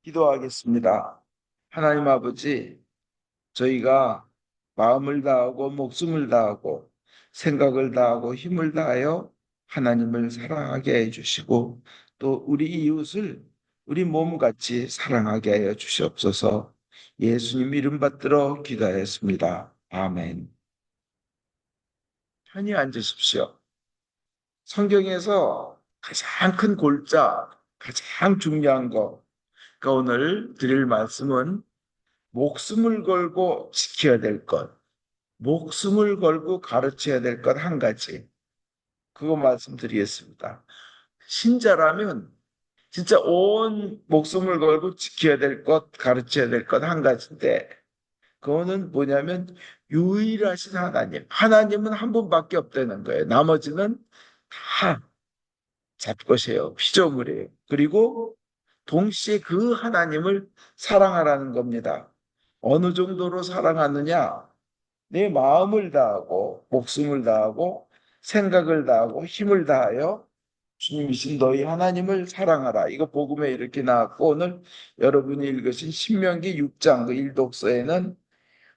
기도하겠습니다. 하나님 아버지, 저희가 마음을 다하고 목숨을 다하고 생각을 다하고 힘을 다하여 하나님을 사랑하게 해주시고 또 우리 이웃을 우리 몸같이 사랑하게 하여 주시옵소서. 예수님 이름 받들어 기도하였습니다. 아멘. 편히 앉으십시오. 성경에서 가장 큰 골자, 가장 중요한 거, 그러니까 오늘 드릴 말씀은 목숨을 걸고 지켜야 될 것, 목숨을 걸고 가르쳐야 될 것 한 가지, 그거 말씀드리겠습니다. 신자라면 진짜 온 목숨을 걸고 지켜야 될 것, 가르쳐야 될 것 한 가지인데, 그거는 뭐냐면 유일하신 하나님. 하나님은 한 분밖에 없다는 거예요. 나머지는 다 잡것이에요. 피조물이에요. 그리고 동시에 그 하나님을 사랑하라는 겁니다. 어느 정도로 사랑하느냐? 내 마음을 다하고 목숨을 다하고 생각을 다하고 힘을 다하여 주님이신 너희 하나님을 사랑하라. 이거 복음에 이렇게 나왔고 오늘 여러분이 읽으신 신명기 6장 그 일독서에는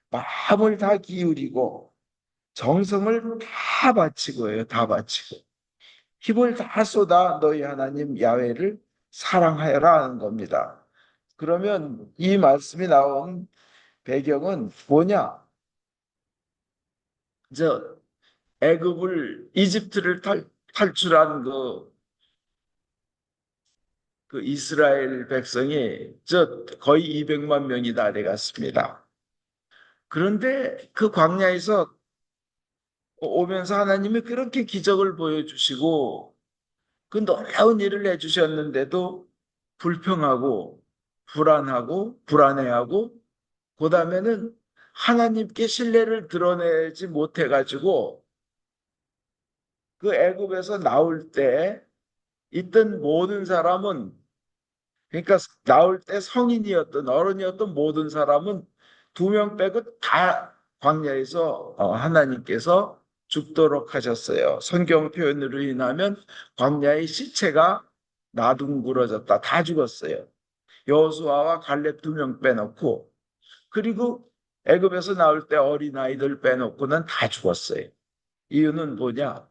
마음을 다 기울이고 정성을 다 바치고요. 다 바치고 힘을 다 쏟아 너희 하나님 야훼를 사랑하여라 하는 겁니다. 그러면 이 말씀이 나온 배경은 뭐냐? 저 이집트를 탈출한 그 이스라엘 백성이 거의 200만 명이 다 돼갔습니다. 그런데 그 광야에서 오면서 하나님이 그렇게 기적을 보여주시고 그 놀라운 일을 해주셨는데도 불평하고 불안하고 불안해하고 그 다음에는 하나님께 신뢰를 드러내지 못해가지고 그 애굽에서 나올 때 있던 모든 사람은 그러니까 나올 때 성인이었던 어른이었던 모든 사람은 2명 빼고 다 광야에서 하나님께서 죽도록 하셨어요. 성경 표현으로 인하면 광야의 시체가 나둥그러졌다. 다 죽었어요. 여호수아와 갈렙 2명 빼놓고 그리고 애굽에서 나올 때 어린아이들 빼놓고는 다 죽었어요. 이유는 뭐냐?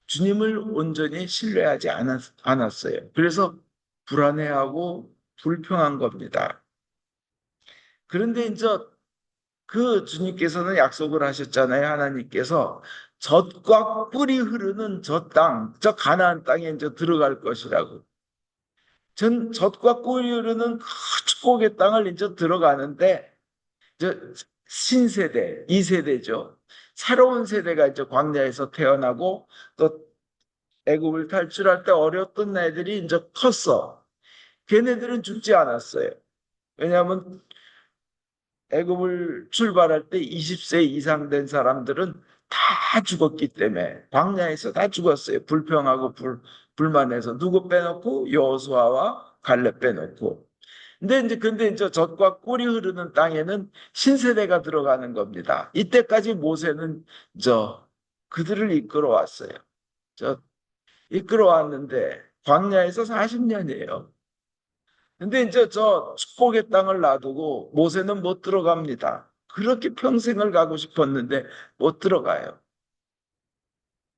주님을 온전히 신뢰하지 않았어요. 그래서 불안해하고 불평한 겁니다. 그런데 이제 그 주님께서는 약속을 하셨잖아요. 하나님께서 젖과 꿀이 흐르는 저 땅, 저 가나안 땅에 이제 들어갈 것이라고. 전 젖과 꿀이 흐르는 그 축복의 땅을 이제 들어가는데 저 신세대, 2세대죠. 새로운 세대가 이제 광야에서 태어나고 또 애굽을 탈출할 때 어렸던 애들이 이제 컸어. 걔네들은 죽지 않았어요. 왜냐하면 애굽을 출발할 때 20세 이상 된 사람들은 다 죽었기 때문에 광야에서 다 죽었어요. 불평하고 불만해서 누구 빼놓고 여호수아와 갈렙 빼놓고. 근데 이제 젖과 꿀이 흐르는 땅에는 신세대가 들어가는 겁니다. 이때까지 모세는 그들을 이끌어 왔어요. 저 이끌어 왔는데 광야에서 40년이에요. 근데 이제 저 축복의 땅을 놔두고 모세는 못 들어갑니다. 그렇게 평생을 가고 싶었는데 못 들어가요.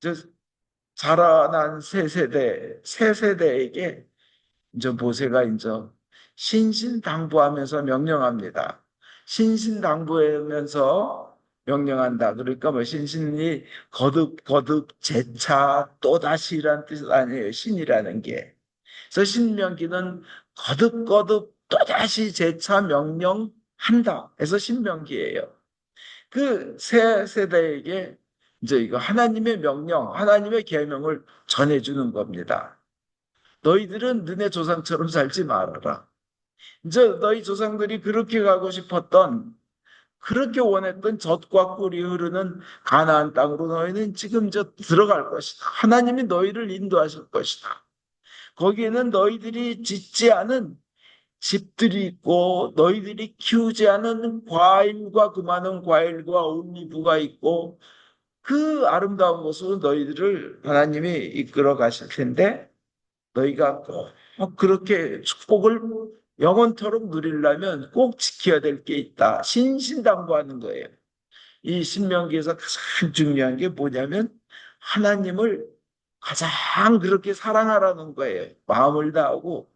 저 자라난 새 세대에게 이제 모세가 이제 신신당부하면서 명령합니다. 신신당부하면서 명령한다. 그러니까 뭐 신신이 거듭 재차 또다시란 뜻 아니에요. 신이라는 게. 그래서 신명기는 거듭 또다시 재차 명령한다. 해서 신명기예요. 그 새 세대에게 이제 이거 하나님의 명령, 하나님의 계명을 전해주는 겁니다. 너희들은 너네 조상처럼 살지 말아라. 이제 너희 조상들이 그렇게 가고 싶었던, 그렇게 원했던 젖과 꿀이 흐르는 가나안 땅으로 너희는 지금 들어갈 것이다. 하나님이 너희를 인도하실 것이다. 거기에는 너희들이 짓지 않은 집들이 있고 너희들이 키우지 않은 과일과 그 많은 과일과 올리브가 있고 그 아름다운 곳으로 너희들을 하나님이 이끌어 가실 텐데 너희가 꼭 그렇게 축복을 영원토록 누리려면 꼭 지켜야 될 게 있다. 신신당부하는 거예요. 이 신명기에서 가장 중요한 게 뭐냐면 하나님을 가장 그렇게 사랑하라는 거예요. 마음을 다하고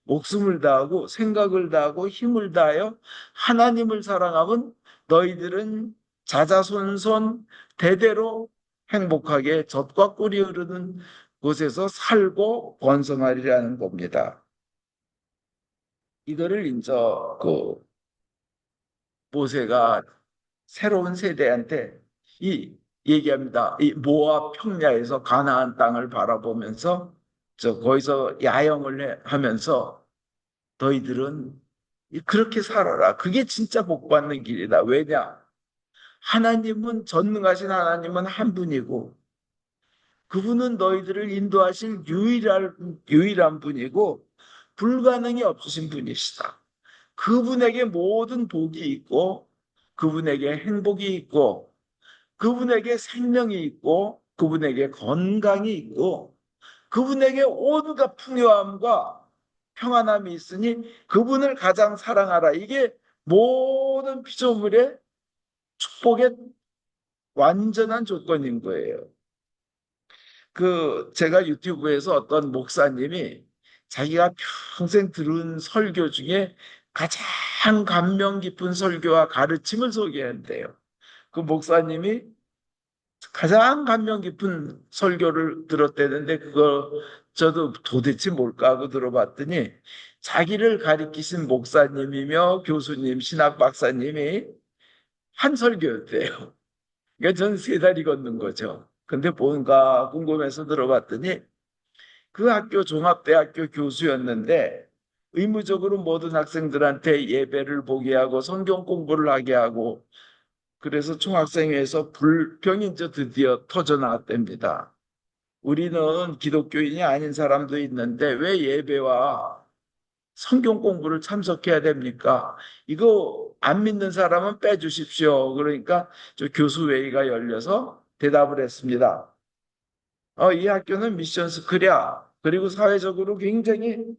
목숨을 다하고 생각을 다하고 힘을 다하여 하나님을 사랑하면 너희들은 자자손손 대대로 행복하게 젖과 꿀이 흐르는 곳에서 살고 번성하리라는 겁니다. 이거를 이제 그 모세가 새로운 세대한테 이 얘기합니다. 이 모압 평야에서 가나안 땅을 바라보면서 거기서 하면서 너희들은 그렇게 살아라. 그게 진짜 복 받는 길이다. 왜냐? 하나님은 전능하신 하나님은 한 분이고 그분은 너희들을 인도하실 유일한 분이고 불가능이 없으신 분이시다. 그분에게 모든 복이 있고 그분에게 행복이 있고 그분에게 생명이 있고 그분에게 건강이 있고 그분에게 온갖 풍요함과 평안함이 있으니 그분을 가장 사랑하라. 이게 모든 피조물의 축복의 완전한 조건인 거예요. 제가 유튜브에서 어떤 목사님이 자기가 평생 들은 설교 중에 가장 감명 깊은 설교와 가르침을 소개한대요. 그 목사님이 가장 감명 깊은 설교를 들었대는데 그거 저도 도대체 뭘까 하고 들어봤더니 자기를 가리키신 목사님이며 교수님, 신학 박사님이 한 설교였대요. 그러니까 저는 세 달이 걷는 거죠. 근데 뭔가 궁금해서 들어봤더니 그 학교 종합대학교 교수였는데 의무적으로 모든 학생들한테 예배를 보게 하고 성경 공부를 하게 하고 그래서 총학생회에서 불평이 이제 드디어 터져 나왔답니다. 우리는 기독교인이 아닌 사람도 있는데 왜 예배와 성경 공부를 참석해야 됩니까? 이거 안 믿는 사람은 빼주십시오. 그러니까 저 교수회의가 열려서 대답을 했습니다. 이 학교는 미션 스쿨이야. 그리고 사회적으로 굉장히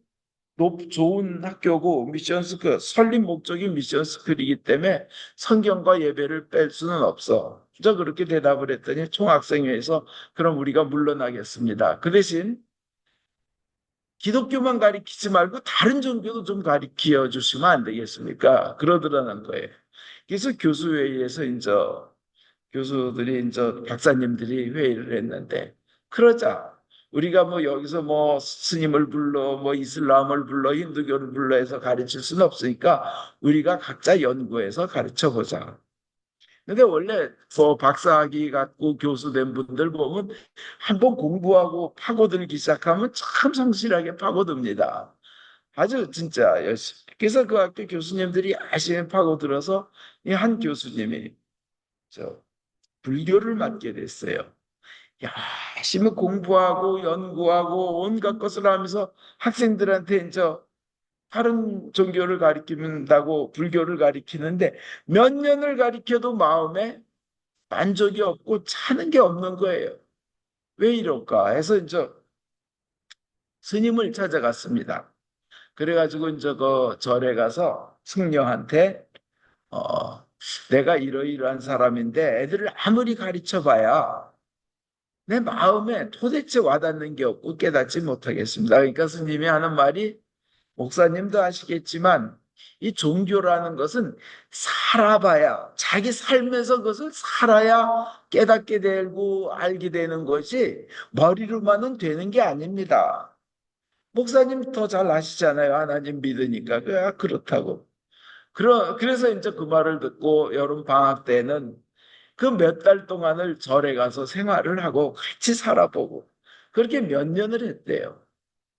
좋은 학교고 미션 스쿨, 설립 목적이 미션 스쿨이기 때문에 성경과 예배를 뺄 수는 없어. 저 그렇게 대답을 했더니 총학생회에서 그럼 우리가 물러나겠습니다. 그 대신 기독교만 가리키지 말고 다른 종교도 좀 가리켜 주시면 안 되겠습니까? 그러더라는 거예요. 그래서 교수회의에서 이제 교수들이 이제 박사님들이 회의를 했는데 그러자 우리가 뭐 여기서 뭐 스님을 불러 뭐 이슬람을 불러 힌두교를 불러 해서 가르칠 수는 없으니까 우리가 각자 연구해서 가르쳐 보자. 근데 원래 박사학위 갖고 교수된 분들 보면 한번 공부하고 파고들기 시작하면 참 성실하게 파고듭니다. 아주 진짜 열심히. 그래서 그 학교 교수님들이 열심히 파고들어서 이 한 교수님이 저 불교를 맡게 됐어요. 열심히 공부하고 연구하고 온갖 것을 하면서 학생들한테 이제 다른 종교를 가리킨다고 불교를 가리키는데 몇 년을 가리켜도 마음에 만족이 없고 차는 게 없는 거예요. 왜 이럴까 해서 이제 스님을 찾아갔습니다. 그래가지고 이제 그 절에 가서 승려한테 어, 내가 이러이러한 사람인데 애들을 아무리 가르쳐 봐야 내 마음에 도대체 와닿는 게 없고 깨닫지 못하겠습니다. 그러니까 스님이 하는 말이 목사님도 아시겠지만 이 종교라는 것은 살아봐야 자기 삶에서 그것을 살아야 깨닫게 되고 알게 되는 것이 머리로만은 되는 게 아닙니다. 목사님 더 잘 아시잖아요. 하나님 믿으니까. 그렇다고. 그래서 이제 그 말을 듣고 여름 방학 때는 그 몇 달 동안을 절에 가서 생활을 하고 같이 살아보고 그렇게 몇 년을 했대요.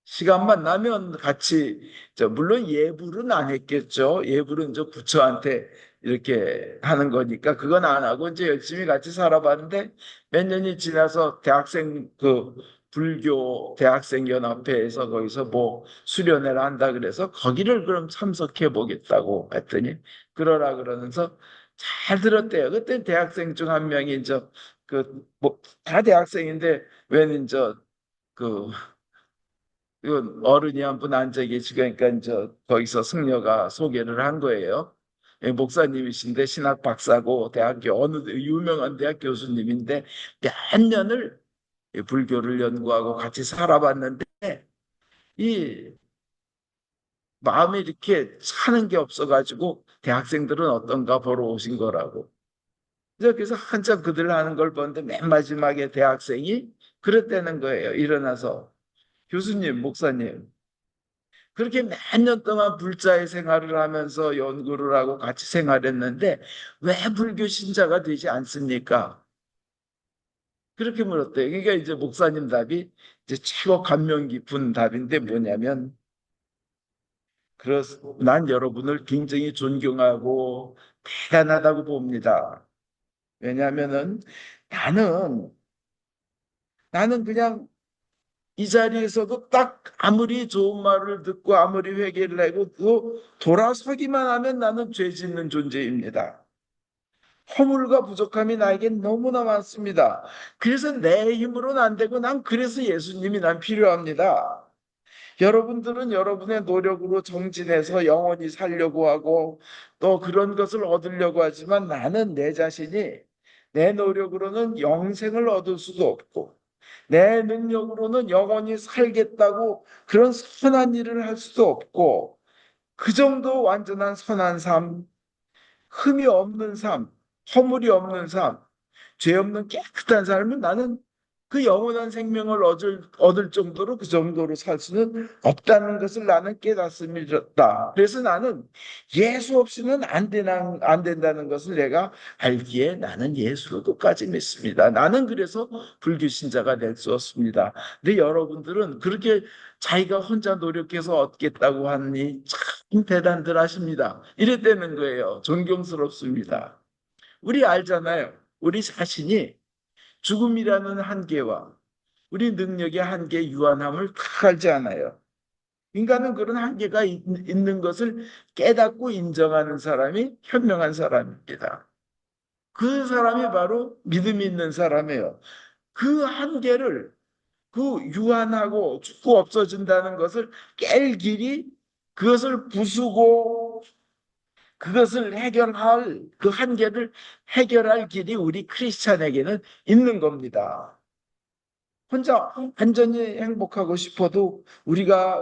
시간만 나면 같이 물론 예불은 안 했겠죠. 예불은 저 부처한테 이렇게 하는 거니까 그건 안 하고 이제 열심히 같이 살아봤는데 몇 년이 지나서 대학생 불교 대학생 연합회에서 거기서 뭐 수련회를 한다 그래서 거기를 그럼 참석해 보겠다고 했더니 그러라 그러면서 잘 들었대요. 그때 대학생 중 한 명이 이제 다 대학생인데 웬 이제 그 그 어른이 한 분 앉아 계시니까 거기서 승려가 소개를 한 거예요. 예, 목사님이신데 신학 박사고 대학교 어느 유명한 대학 교수님인데 몇 년을 이 불교를 연구하고 같이 살아봤는데 이 마음에 이렇게 사는 게 없어가지고 대학생들은 어떤가 보러 오신 거라고. 그래서 한참 그들 하는 걸 보는데 맨 마지막에 대학생이 그랬다는 거예요. 일어나서 교수님, 목사님, 그렇게 몇 년 동안 불자의 생활을 하면서 연구를 하고 같이 생활했는데 왜 불교 신자가 되지 않습니까? 그렇게 물었대요. 그러니까 이제 목사님 답이 이제 최고 감명 깊은 답인데 뭐냐면, 난 여러분을 굉장히 존경하고 대단하다고 봅니다. 왜냐하면은 나는 그냥 이 자리에서도 딱 아무리 좋은 말을 듣고 아무리 회개를 하고 또 돌아서기만 하면 나는 죄 짓는 존재입니다. 허물과 부족함이 나에겐 너무나 많습니다. 그래서 내 힘으로는 안 되고 난 그래서 예수님이 난 필요합니다. 여러분들은 여러분의 노력으로 정진해서 영원히 살려고 하고 또 그런 것을 얻으려고 하지만 나는 내 자신이 내 노력으로는 영생을 얻을 수도 없고 내 능력으로는 영원히 살겠다고 그런 선한 일을 할 수도 없고 그 정도 완전한 선한 삶, 흠이 없는 삶, 허물이 없는 삶, 죄 없는 깨끗한 삶은 나는 그 영원한 생명을 얻을 정도로 그 정도로 살 수는 없다는 것을 나는 깨닫습니다. 그래서 나는 예수 없이는 안 된다는 것을 내가 알기에 나는 예수로 끝까지 믿습니다. 나는 그래서 불교 신자가 될 수 없습니다. 근데 여러분들은 그렇게 자기가 혼자 노력해서 얻겠다고 하니 참 대단들 하십니다. 이랬다는 거예요. 존경스럽습니다. 우리 알잖아요. 우리 자신이 죽음이라는 한계와 우리 능력의 한계, 유한함을 다 알지 않아요. 인간은 그런 한계가 있는 것을 깨닫고 인정하는 사람이 현명한 사람입니다. 그 사람이 바로 믿음이 있는 사람이에요. 그 한계를, 그 유한하고 죽고 없어진다는 것을 깰 길이, 그것을 부수고 그것을 해결할, 그 한계를 해결할 길이 우리 크리스찬에게는 있는 겁니다. 혼자 완전히 행복하고 싶어도 우리가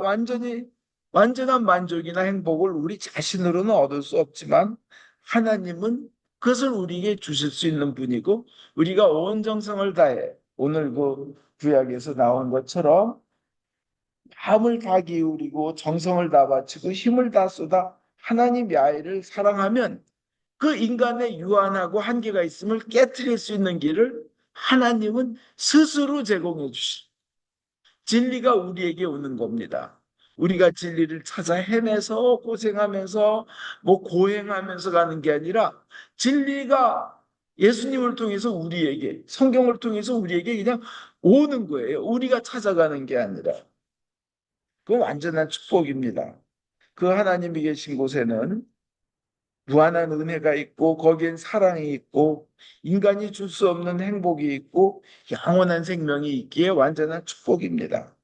완전한 만족이나 행복을 우리 자신으로는 얻을 수 없지만 하나님은 그것을 우리에게 주실 수 있는 분이고 우리가 온 정성을 다해 오늘 그 구약에서 나온 것처럼 마음을 다 기울이고 정성을 다 바치고 힘을 다 쏟아 하나님 야훼를 사랑하면 그 인간의 유한하고 한계가 있음을 깨뜨릴 수 있는 길을 하나님은 스스로 제공해 주시. 진리가 우리에게 오는 겁니다. 우리가 진리를 찾아 헤매서 고생하면서 뭐 고행하면서 가는 게 아니라 진리가 예수님을 통해서 우리에게 성경을 통해서 우리에게 그냥 오는 거예요. 우리가 찾아가는 게 아니라. 그건 완전한 축복입니다. 그 하나님이 계신 곳에는 무한한 은혜가 있고 거기엔 사랑이 있고 인간이 줄 수 없는 행복이 있고 영원한 생명이 있기에 완전한 축복입니다.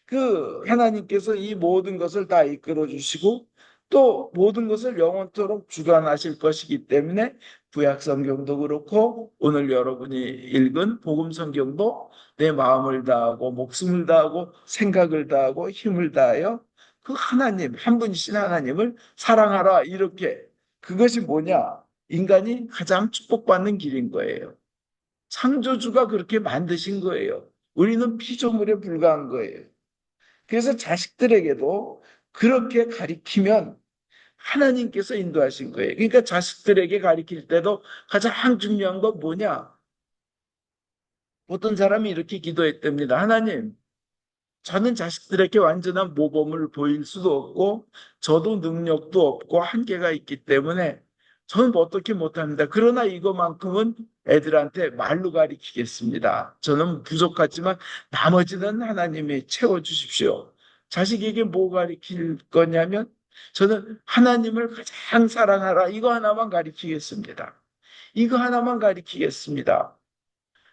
그 하나님께서 이 모든 것을 다 이끌어 주시고 또 모든 것을 영원토록 주관하실 것이기 때문에 구약 성경도 그렇고 오늘 여러분이 읽은 복음 성경도 내 마음을 다하고 목숨을 다하고 생각을 다하고 힘을 다하여 그 하나님 한 분이신 하나님을 사랑하라 이렇게 그것이 뭐냐? 인간이 가장 축복받는 길인 거예요. 창조주가 그렇게 만드신 거예요. 우리는 피조물에 불과한 거예요. 그래서 자식들에게도 그렇게 가리키면 하나님께서 인도하신 거예요. 그러니까 자식들에게 가리킬 때도 가장 중요한 건 뭐냐? 어떤 사람이 이렇게 기도했답니다. 하나님, 저는 자식들에게 완전한 모범을 보일 수도 없고, 저도 능력도 없고, 한계가 있기 때문에 저는 어떻게 못합니다. 그러나 이거만큼은 애들한테 말로 가리키겠습니다. 저는 부족하지만 나머지는 하나님이 채워주십시오. 자식에게 뭐 가리킬 거냐면, 저는 하나님을 가장 사랑하라. 이거 하나만 가리키겠습니다. 이거 하나만 가리키겠습니다.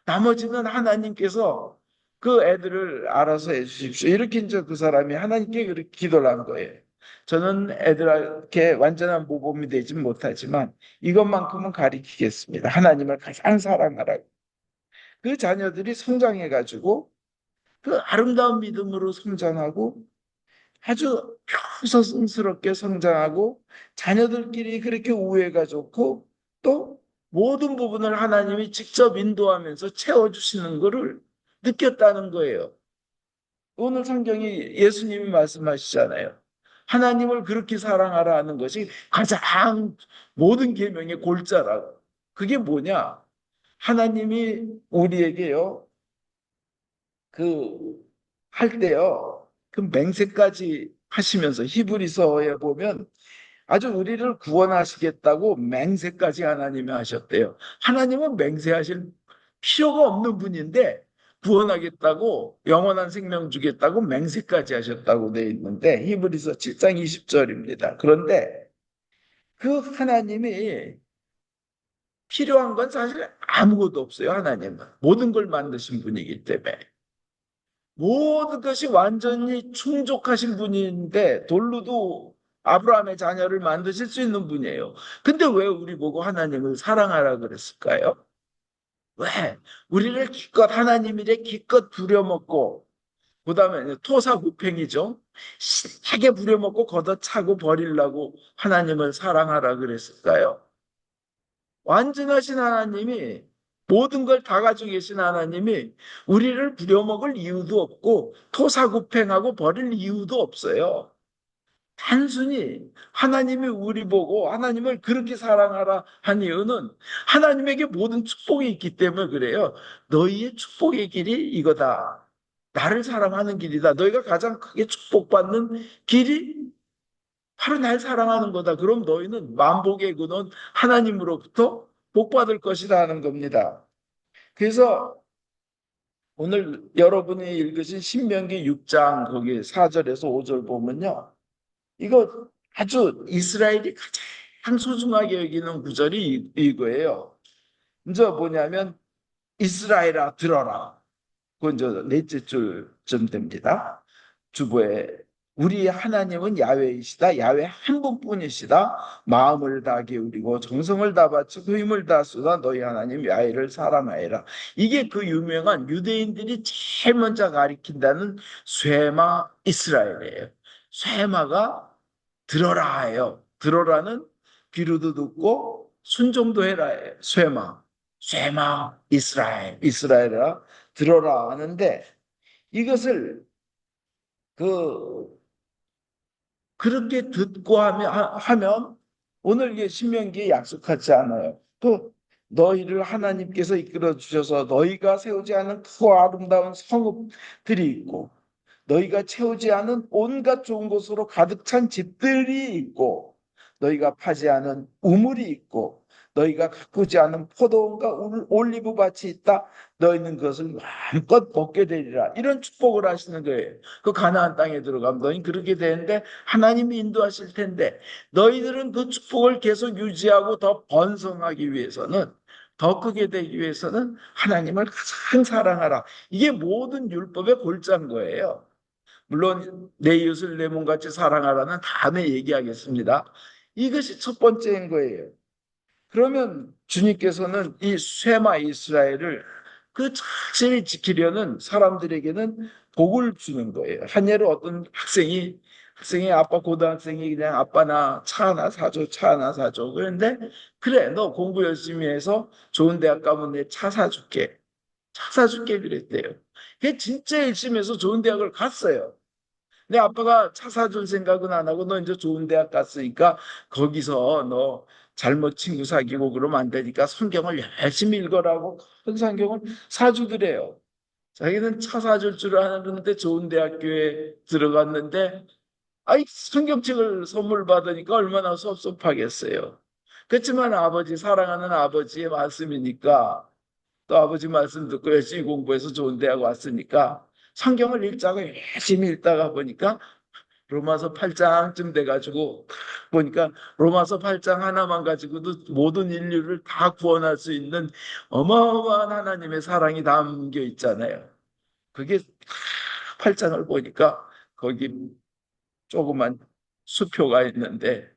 나머지는 하나님께서 그 애들을 알아서 해주십시오. 이렇게 이제 그 사람이 하나님께 그렇게 기도를 한 거예요. 저는 애들에게 완전한 모범이 되진 못하지만 이것만큼은 가리키겠습니다. 하나님을 가장 사랑하라고. 그 자녀들이 성장해가지고 그 아름다운 믿음으로 성장하고 아주 평서스럽게 성장하고 자녀들끼리 그렇게 우애가 좋고 또 모든 부분을 하나님이 직접 인도하면서 채워주시는 것을 느꼈다는 거예요. 오늘 성경이 예수님이 말씀하시잖아요. 하나님을 그렇게 사랑하라 하는 것이 가장 모든 계명의 골자라고. 그게 뭐냐? 하나님이 우리에게요, 그, 할 때요, 그 맹세까지 하시면서 히브리서에 보면 아주 우리를 구원하시겠다고 맹세까지 하나님이 하셨대요. 하나님은 맹세하실 필요가 없는 분인데 구원하겠다고 영원한 생명 주겠다고 맹세까지 하셨다고 돼 있는데 히브리서 7장 20절입니다. 그런데 그 하나님이 필요한 건 사실 아무것도 없어요. 하나님은 모든 걸 만드신 분이기 때문에 모든 것이 완전히 충족하신 분인데 돌로도 아브라함의 자녀를 만드실 수 있는 분이에요. 근데 왜 우리 보고 하나님을 사랑하라 그랬을까요? 왜? 우리를 기껏 하나님이래 기껏 부려먹고 그다음에 토사구팽이죠. 신나게 부려먹고 걷어차고 버리려고 하나님을 사랑하라 그랬을까요? 완전하신 하나님이 모든 걸 다 가지고 계신 하나님이 우리를 부려먹을 이유도 없고 토사구팽하고 버릴 이유도 없어요. 단순히 하나님이 우리 보고 하나님을 그렇게 사랑하라 한 이유는 하나님에게 모든 축복이 있기 때문에 그래요. 너희의 축복의 길이 이거다. 나를 사랑하는 길이다. 너희가 가장 크게 축복받는 길이 바로 날 사랑하는 거다. 그럼 너희는 만복의 근원 하나님으로부터 복받을 것이다 하는 겁니다. 그래서 오늘 여러분이 읽으신 신명기 6장 거기 4절에서 5절 보면요. 이거 아주 이스라엘이 가장 소중하게 여기는 구절이 이거예요. 이제 뭐냐면 이스라엘아 들어라. 그건 이제 넷째 줄쯤 됩니다. 주보에 우리 하나님은 야훼이시다. 야훼 한 분뿐이시다. 마음을 다 기울이고 정성을 다 바치고 힘을 다 쏟아 너희 하나님 야훼를 사랑하여라. 이게 그 유명한 유대인들이 제일 먼저 가리킨다는 쇠마 이스라엘이에요. 쇠마가 들어라 해요. 들어라는 귀로도 듣고 순종도 해라 해요. 쇠마. 쇠마 이스라엘. 이스라엘아 들어라 하는데 이것을 그 그렇게 듣고 하면 오늘 이게 신명기에 약속하지 않아요. 또 너희를 하나님께서 이끌어 주셔서 너희가 세우지 않은 그 아름다운 성읍들이 있고 너희가 채우지 않은 온갖 좋은 것으로 가득 찬 집들이 있고 너희가 파지 않은 우물이 있고 너희가 가꾸지 않은 포도원과 올리브 밭이 있다. 너희는 그것을 마음껏 먹게 되리라. 이런 축복을 하시는 거예요. 그 가나안 땅에 들어가면 너희는 그렇게 되는데 하나님이 인도하실 텐데 너희들은 그 축복을 계속 유지하고 더 번성하기 위해서는 더 크게 되기 위해서는 하나님을 가장 사랑하라. 이게 모든 율법의 골자인 거예요. 물론 내 이웃을 내 몸같이 사랑하라는 다음에 얘기하겠습니다. 이것이 첫 번째인 거예요. 그러면 주님께서는 이 쇠마 이스라엘을 그 착실히 지키려는 사람들에게는 복을 주는 거예요. 한 예로 어떤 학생이 아빠 고등학생이 그냥 아빠 나 차 하나 사줘 차 하나 사줘 그런데 그래 너 공부 열심히 해서 좋은 대학 가면 내 차 사줄게 차 사줄게 그랬대요. 걔 진짜 열심히 해서 좋은 대학을 갔어요. 내 아빠가 차 사줄 생각은 안 하고 너 이제 좋은 대학 갔으니까 거기서 너 잘못 친구 사귀고 그러면 안 되니까 성경을 열심히 읽어라고 큰 성경을 사주더래요. 자기는 차 사줄 줄 아는데 좋은 대학교에 들어갔는데 아이 성경책을 선물 받으니까 얼마나 섭섭하겠어요. 그렇지만 아버지 사랑하는 아버지의 말씀이니까 또 아버지 말씀 듣고 열심히 공부해서 좋은 대학 왔으니까 성경을 읽자고 열심히 읽다가 보니까 로마서 8장쯤 돼가지고 보니까 로마서 8장 하나만 가지고도 모든 인류를 다 구원할 수 있는 어마어마한 하나님의 사랑이 담겨 있잖아요. 그게 8장을 보니까 거기 조그만 수표가 있는데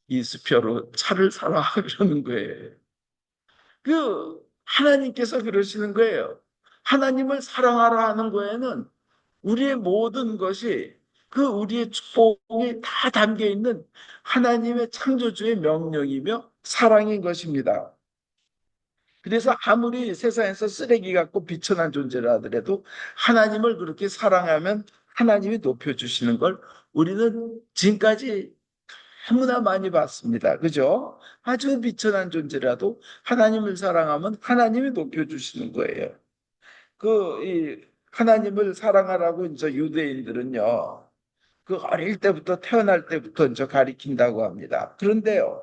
이 수표로 차를 사라 그러는 거예요. 하나님께서 그러시는 거예요. 하나님을 사랑하라 하는 거에는 우리의 모든 것이 우리의 축복이 다 담겨 있는 하나님의 창조주의 명령이며 사랑인 것입니다. 그래서 아무리 세상에서 쓰레기 같고 비천한 존재라 하더라도 하나님을 그렇게 사랑하면 하나님이 높여주시는 걸 우리는 지금까지 너무나 많이 봤습니다. 그죠? 아주 비천한 존재라도 하나님을 사랑하면 하나님이 높여주시는 거예요. 이 하나님을 사랑하라고 이제 유대인들은요, 어릴 때부터 태어날 때부터 이제 가리킨다고 합니다. 그런데요,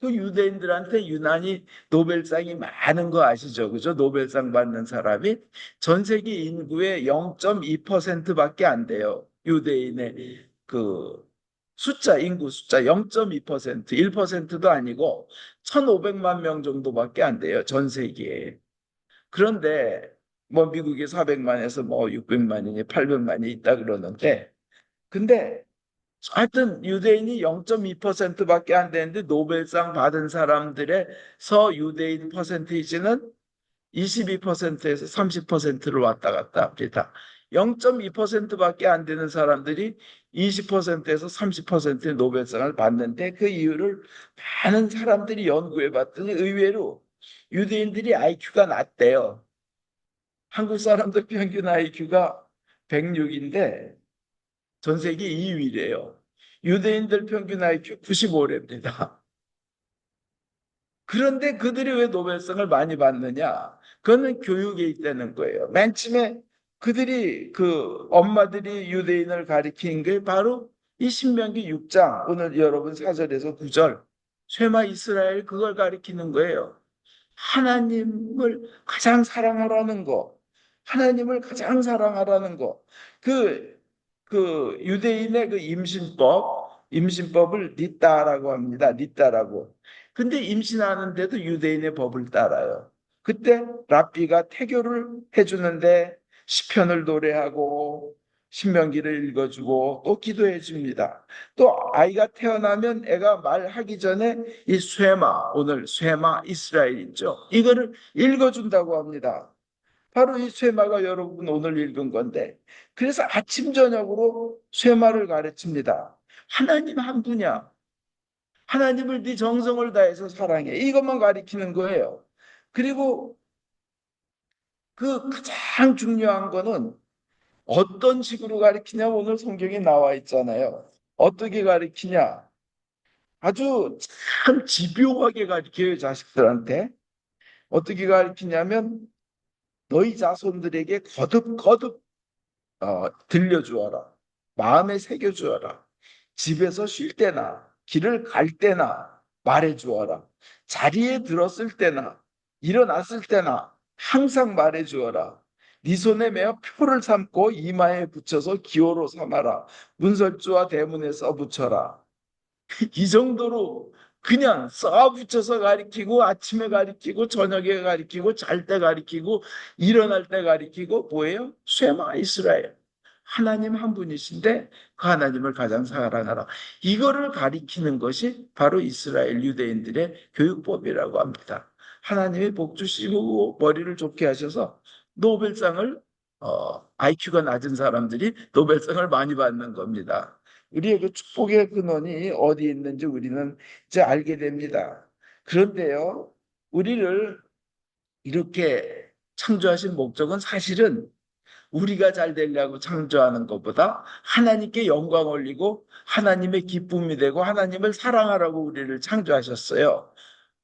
유대인들한테 유난히 노벨상이 많은 거 아시죠? 그죠? 노벨상 받는 사람이 전 세계 인구의 0.2%밖에 안 돼요. 유대인의 인구 숫자 0.2%, 1%도 아니고 1,500만 명 정도밖에 안 돼요. 전 세계에. 그런데 뭐 미국에 400만에서 뭐 600만이니 800만이 있다 그러는데 근데 하여튼 유대인이 0.2%밖에 안 되는데 노벨상 받은 사람들에서 유대인 퍼센테이지는 22%에서 30%를 왔다 갔다 합니다. 0.2%밖에 안 되는 사람들이 20%에서 30%의 노벨상을 받는데 그 이유를 많은 사람들이 연구해 봤더니 의외로 유대인들이 IQ가 낮대요. 한국 사람들 평균 IQ가 106인데 전 세계 2위래요. 유대인들 평균 IQ 95랍니다. 그런데 그들이 왜 노벨상을 많이 받느냐? 그거는 교육에 있다는 거예요. 맨 처음에 그들이 엄마들이 유대인을 가리킨 게 바로 이 신명기 6장, 오늘 여러분 사절에서 9절, 쉐마 이스라엘 그걸 가리키는 거예요. 하나님을 가장 사랑하라는 거, 하나님을 가장 사랑하라는 거. 유대인의 임신법을 니따라고 합니다. 니따라고. 근데 임신하는데도 유대인의 법을 따라요. 그때 랍비가 태교를 해주는데 시편을 노래하고 신명기를 읽어주고 또 기도해 줍니다. 또 아이가 태어나면 애가 말하기 전에 이 오늘 쇠마 이스라엘 있죠. 이거를 읽어준다고 합니다. 바로 이 쇠마가 여러분 오늘 읽은 건데 그래서 아침 저녁으로 쇠마를 가르칩니다. 하나님 한 분이야. 하나님을 네 정성을 다해서 사랑해. 이것만 가리키는 거예요. 그리고 가장 중요한 거는 어떤 식으로 가리키냐 오늘 성경에 나와 있잖아요. 어떻게 가리키냐? 아주 참 집요하게 가르쳐요, 자식들한테. 어떻게 가르치냐면 너희 자손들에게 거듭거듭 들려주어라. 마음에 새겨주어라. 집에서 쉴 때나 길을 갈 때나 말해주어라. 자리에 들었을 때나 일어났을 때나 항상 말해주어라. 네 손에 매어 표를 삼고 이마에 붙여서 기호로 삼아라. 문설주와 대문에 써붙여라. 이 정도로 그냥 써붙여서 가리키고 아침에 가리키고 저녁에 가리키고 잘 때 가리키고 일어날 때 가리키고 뭐예요? 쉐마 이스라엘. 하나님 한 분이신데 그 하나님을 가장 사랑하라. 이거를 가리키는 것이 바로 이스라엘 유대인들의 교육법이라고 합니다. 하나님이 복 주시고 머리를 좋게 하셔서 노벨상을 IQ가 낮은 사람들이 노벨상을 많이 받는 겁니다. 우리의 축복의 근원이 어디 있는지 우리는 이제 알게 됩니다. 그런데요, 우리를 이렇게 창조하신 목적은 사실은 우리가 잘 되려고 창조하는 것보다 하나님께 영광 올리고 하나님의 기쁨이 되고 하나님을 사랑하라고 우리를 창조하셨어요.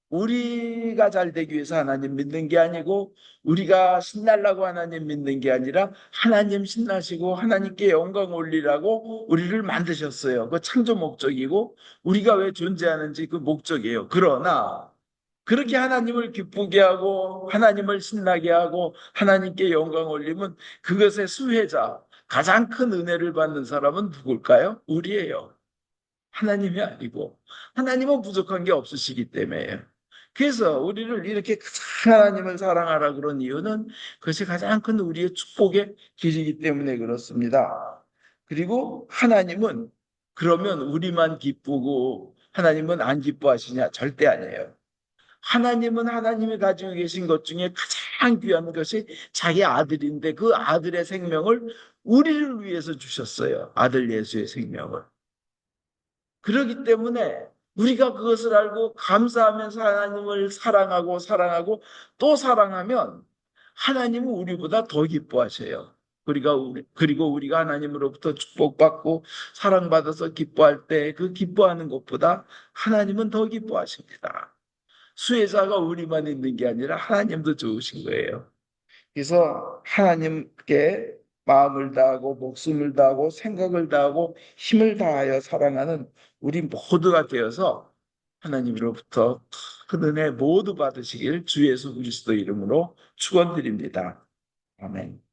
우리가 잘 되기 위해서 하나님 믿는 게 아니고 우리가 신나려고 하나님 믿는 게 아니라 하나님 신나시고 하나님께 영광 올리라고 우리를 만드셨어요. 그 창조 목적이고 우리가 왜 존재하는지 그 목적이에요. 그러나 그렇게 하나님을 기쁘게 하고 하나님을 신나게 하고 하나님께 영광 올리면 그것의 수혜자, 가장 큰 은혜를 받는 사람은 누굴까요? 우리예요. 하나님이 아니고 하나님은 부족한 게 없으시기 때문에요. 그래서 우리를 이렇게 가장 하나님을 사랑하라 그런 이유는 그것이 가장 큰 우리의 축복의 길이기 때문에 그렇습니다. 그리고 하나님은 그러면 우리만 기쁘고 하나님은 안 기뻐하시냐? 절대 아니에요. 하나님은 하나님이 가지고 계신 것 중에 가장 귀한 것이 자기 아들인데 그 아들의 생명을 우리를 위해서 주셨어요. 아들 예수의 생명을. 그렇기 때문에 우리가 그것을 알고 감사하면서 하나님을 사랑하고 사랑하고 또 사랑하면 하나님은 우리보다 더 기뻐하셔요. 그리고 우리가 하나님으로부터 축복받고 사랑받아서 기뻐할 때 그 기뻐하는 것보다 하나님은 더 기뻐하십니다. 수혜자가 우리만 있는 게 아니라 하나님도 좋으신 거예요. 그래서 하나님께 마음을 다하고 목숨을 다하고 생각을 다하고 힘을 다하여 사랑하는 우리 모두가 되어서 하나님으로부터 큰 은혜 모두 받으시길 주 예수 그리스도 이름으로 축원드립니다. 아멘.